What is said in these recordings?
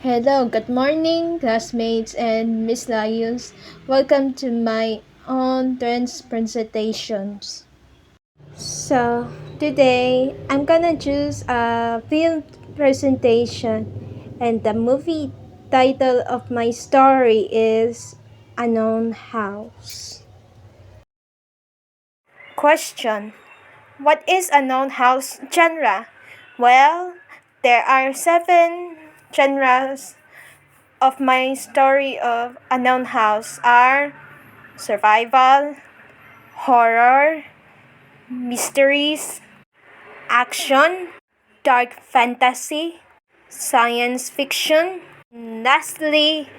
Hello, good morning, classmates and Miss Layos. Welcome to my entrance presentations. So, today I'm gonna choose a film presentation, and the movie title of my story is Unknown House. Question: what is unknown house genre? Well, there are 7 genres of my story of unknown house are survival, horror, mysteries, action, dark fantasy, science fiction, lastly,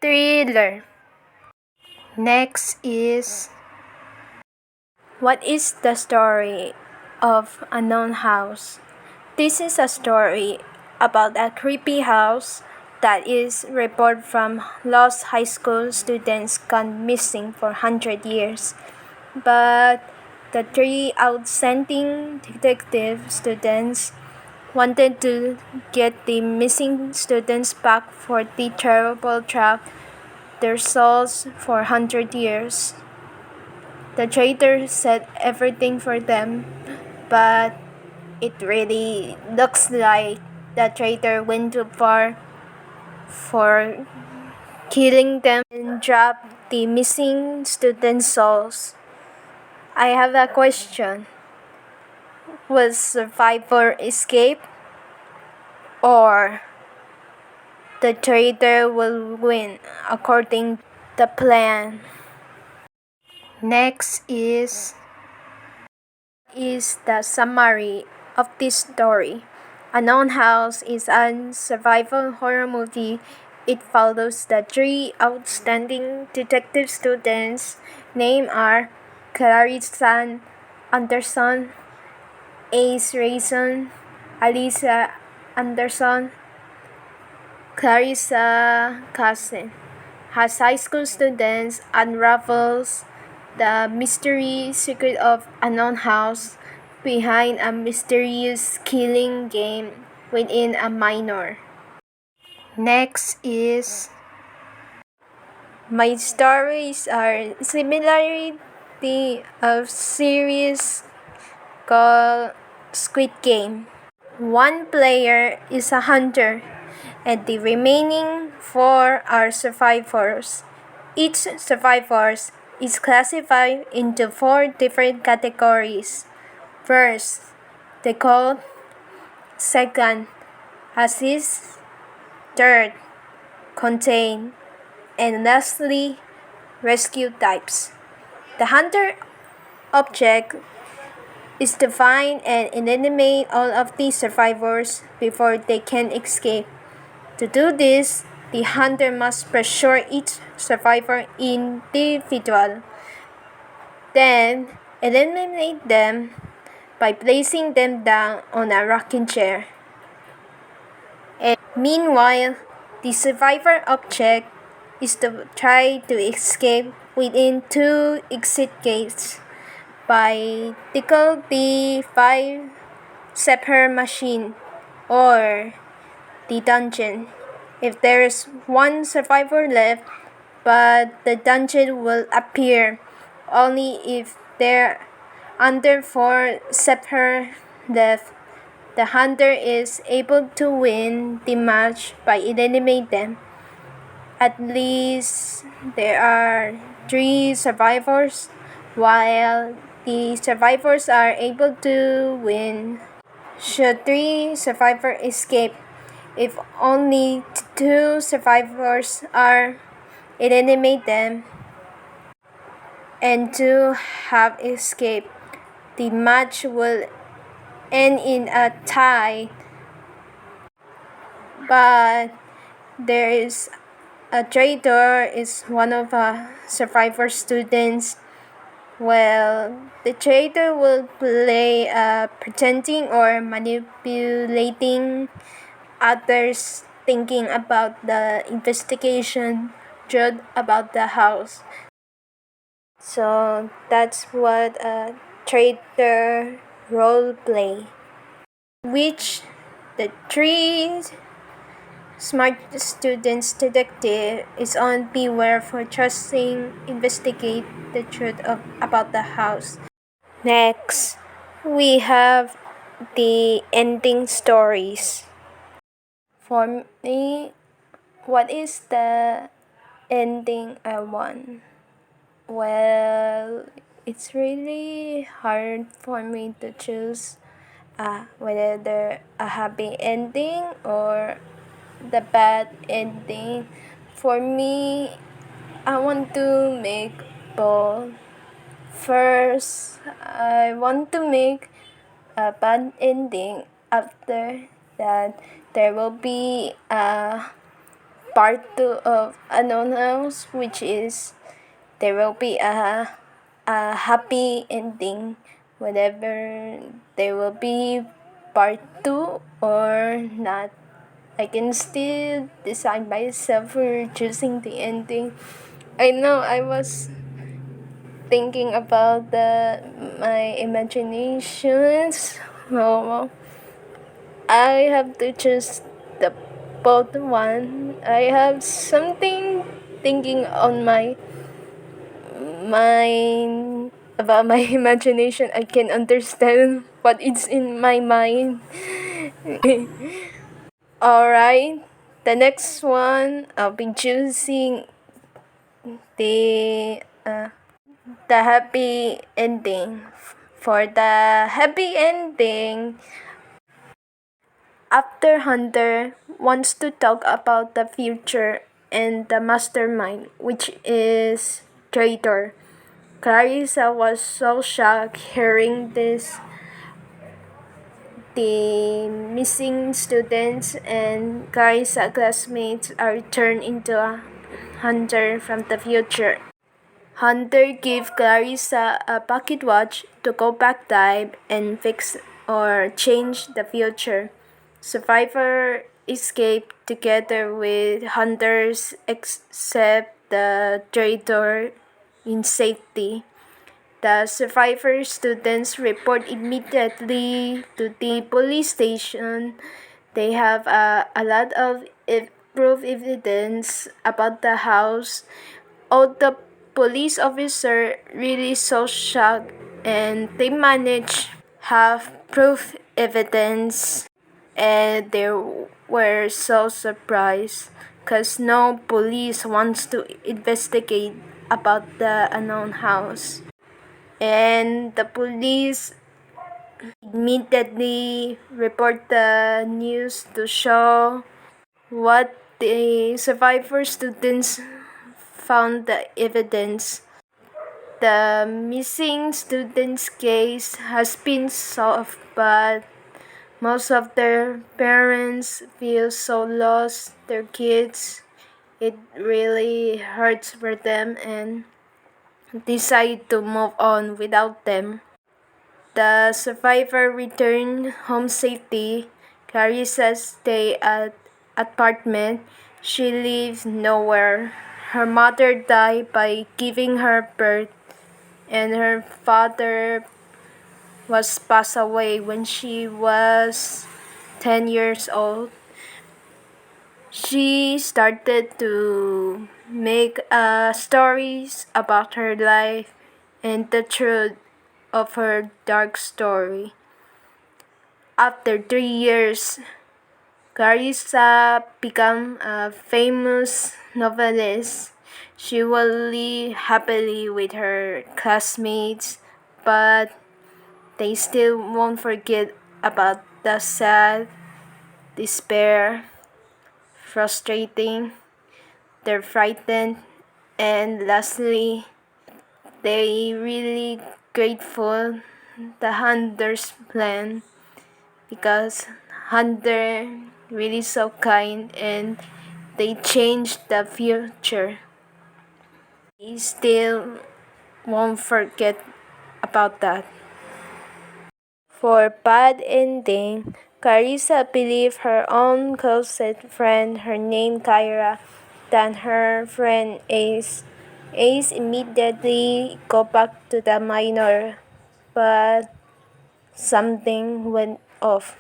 thriller. Next is, what is the story of unknown house? This is a story about a creepy house that is reported from lost high school students gone missing for 100 years. But the 3 outstanding detective students wanted to get the missing students back for the terrible trap their souls for 100 years. The traitor said everything for them, but it really looks like the traitor went too far for killing them and dropped the missing students' souls. I have a question. Will survivor escape or the traitor will win according to the plan? Next is the summary of this story. Unknown House is a survival horror movie. It follows the 3 outstanding detective students. Names are Clarissa Anderson, Ace Rayson, Alisa Anderson, Clarissa Cousin. As high school students unravels the mystery secret of unknown house behind a mysterious killing game within a minor. Next is, my stories are similarity of series called Squid Game. One player is a hunter, and the remaining 4 are survivors. Each survivor is classified into 4 different categories. First, the code. Second, assist. Third, contain. And lastly, rescue types. The hunter object is to find and eliminate all of the survivors before they can escape. To do this, the hunter must pressure each survivor individual, then eliminate them by placing them down on a rocking chair. And meanwhile, the survivor object is to try to escape within 2 exit gates by tickle the 5 separate machine or the dungeon. If there is 1 survivor left, but the dungeon will appear only if there are under 4 separate left. The hunter is able to win the match by eliminating them. At least there are 3 survivors, while the survivors are able to win. Should 3 survivors escape, if only 2 survivors are eliminate them and 2 have escaped, the match will end in a tie. But there is a traitor is one of a survivor students. Well, the traitor will play pretending or manipulating others, thinking about the investigation truth about the house. So that's what a traitor role play, which the 3 Smart students detective is on beware for trusting investigate the truth about the house. Next, we have the ending stories. For me, what is the ending I want? Well, it's really hard for me to choose whether a happy ending or the bad ending. For me, I want to make both. First, I want to make a bad ending. After that, there will be a part 2 of Unknown House, which is there will be a happy ending. Whatever there will be part 2 or not, I can still decide myself for choosing the ending. I know I was thinking about my imaginations. Well, I have to choose the both one. I have something thinking on my mind about my imagination. I can understand what is in my mind. Alright, the next one I'll be choosing the uh, the happy ending. For the happy ending, after Hunter wants to talk about the future and the mastermind, which is Traitor. Clarissa was so shocked hearing this. The missing students and Clarissa classmates are turned into a hunter from the future. Hunter gave Clarissa a pocket watch to go back time and fix or change the future. Survivor escaped together with hunters except the traitor in safety. The survivor students report immediately to the police station. They have a lot of proof evidence about the house. All the police officer really so shocked and they managed have proof evidence and they were so surprised because no police wants to investigate about the unknown house. And the police immediately report the news to show what the survivor students found the evidence. The missing students case has been solved, but most of their parents feel so lost their kids. It really hurts for them and decide to move on without them. The survivor returned home safety. Clarissa stayed at apartment. She lives nowhere. Her mother died by giving her birth, and her father was passed away when she was 10 years old. She started to make stories about her life and the truth of her dark story. After 3 years, Clarissa became a famous novelist. She will live happily with her classmates, but they still won't forget about the sad, despair, frustrating, they're frightened, and lastly, they really grateful the hunter's plan because hunter really so kind and they changed the future. They still won't forget about that. For bad ending, Carissa believed her own closest friend, her name Kyra, than her friend Ace. Ace immediately go back to the minor, but something went off.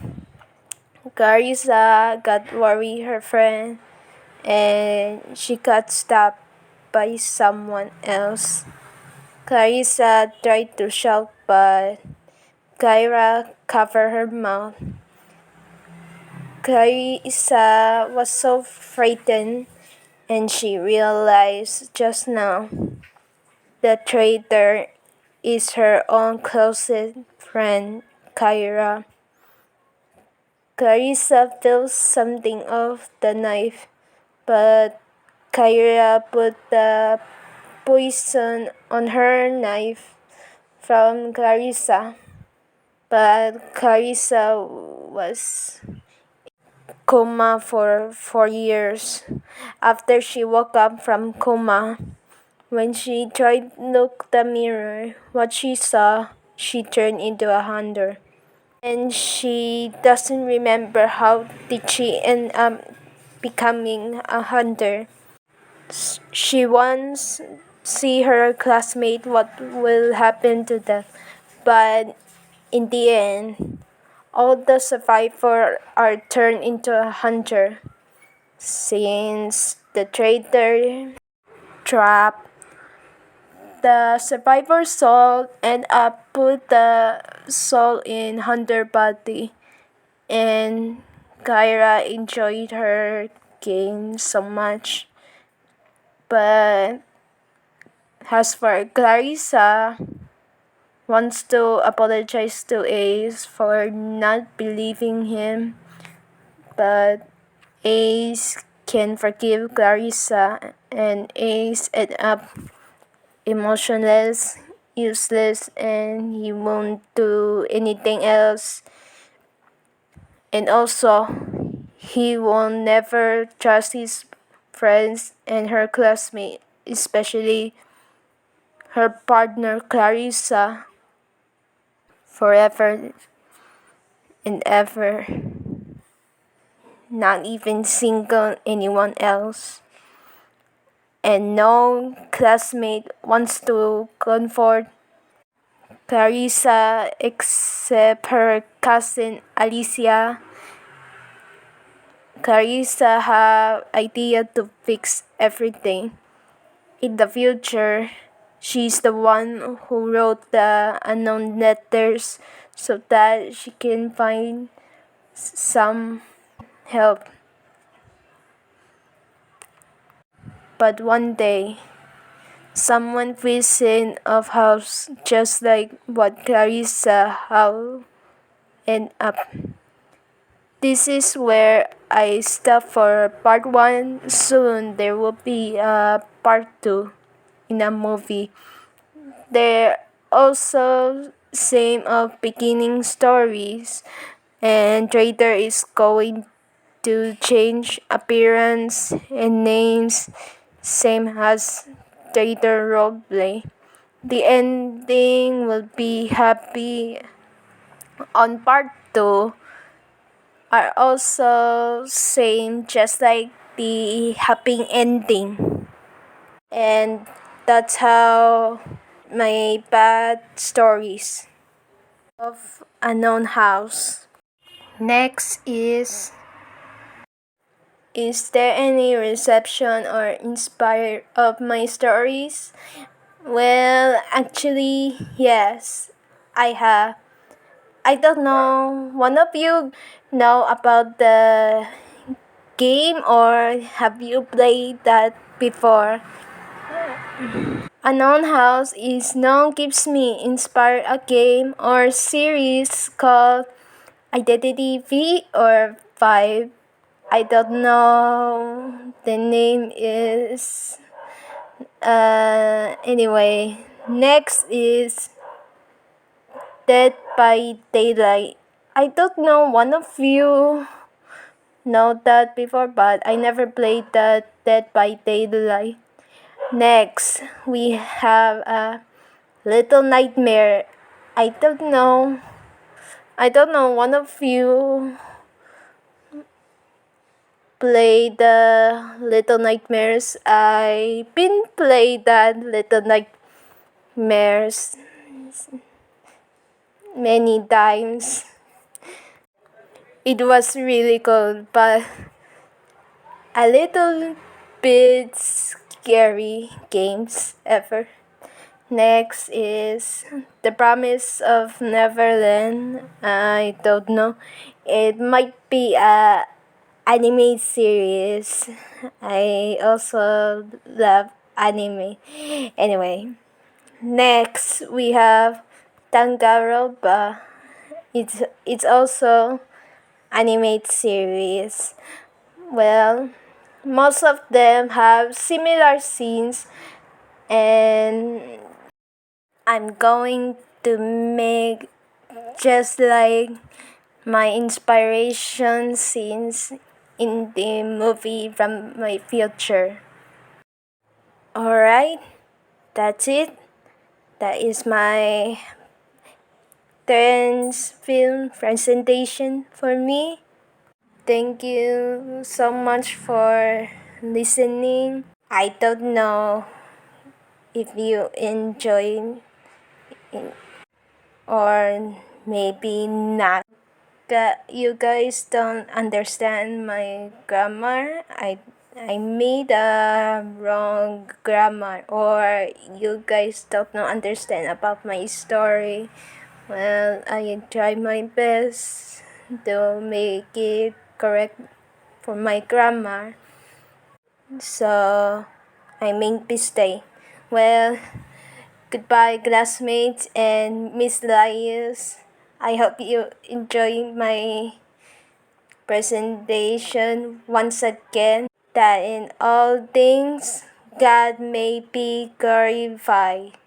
Clarissa got worried her friend and she got stopped by someone else. Clarissa tried to shout, but Kyra covered her mouth. Clarissa was so frightened, and she realized just now the traitor is her own closest friend, Kyra. Clarissa feels something of the knife, but Kyra put the poison on her knife from Clarissa. But Clarissa was coma for 4 years. After she woke up from coma, when she tried to look the mirror, what she saw, she turned into a hunter. And she doesn't remember how did she end up becoming a hunter. She wants see her classmate what will happen to them, but in the end, all the survivors are turned into a hunter. Since the traitor trap, the survivor soul end up put the soul in hunter body, and Kyra enjoyed her game so much. But as for Clarissa, wants to apologize to Ace for not believing him, but Ace can forgive Clarissa, and Ace end up emotionless, useless, and he won't do anything else. And also, he will never trust his friends and her classmates, especially her partner Clarissa, forever and ever. Not even single anyone else. And no classmate wants to comfort Clarissa except her cousin Alicia. Clarissa have idea to fix everything. In the future, she's the one who wrote the unknown letters so that she can find some help. But one day, someone visit of house just like what Clarissa how end up. This is where I stop for part 1. Soon there will be a part 2 in a movie. There also same of beginning stories, and Trader is going to change appearance and names, same as Trader roleplay. The ending will be happy. On part 2 are also same just like the happy ending. And that's how my bad stories of unknown house. Next is there any reception or inspired of my stories? Well, actually, yes, I have. I don't know, one of you know about the game or have you played that before? Unknown House is known gives me inspired a game or series called Identity V or 5. I don't know. The name is anyway. Next is Dead by Daylight. I don't know one of you know that before, but I never played that Dead by Daylight. Next, we have a Little Nightmare. I don't know. I don't know one of you play the Little Nightmares. I been play that Little Nightmares many times. It was really cold, but a little bit scary games ever. Next is The Promise of Neverland. I don't know. It might be a anime series. I also love anime. Anyway, next we have Tangaroba. It's also animated series. Well, most of them have similar scenes, and I'm going to make just like my inspiration scenes in the movie from my future. Alright, that's it. That is my dance film presentation for me. Thank you so much for listening. I don't know if you enjoy it or maybe not. You guys don't understand my grammar. I made a wrong grammar, or you guys don't know understand about my story. Well, I try my best to make it correct for my grammar. So I make mistake. Well, goodbye classmates and Miss Layos. I hope you enjoy my presentation once again, that in all things God may be glorified.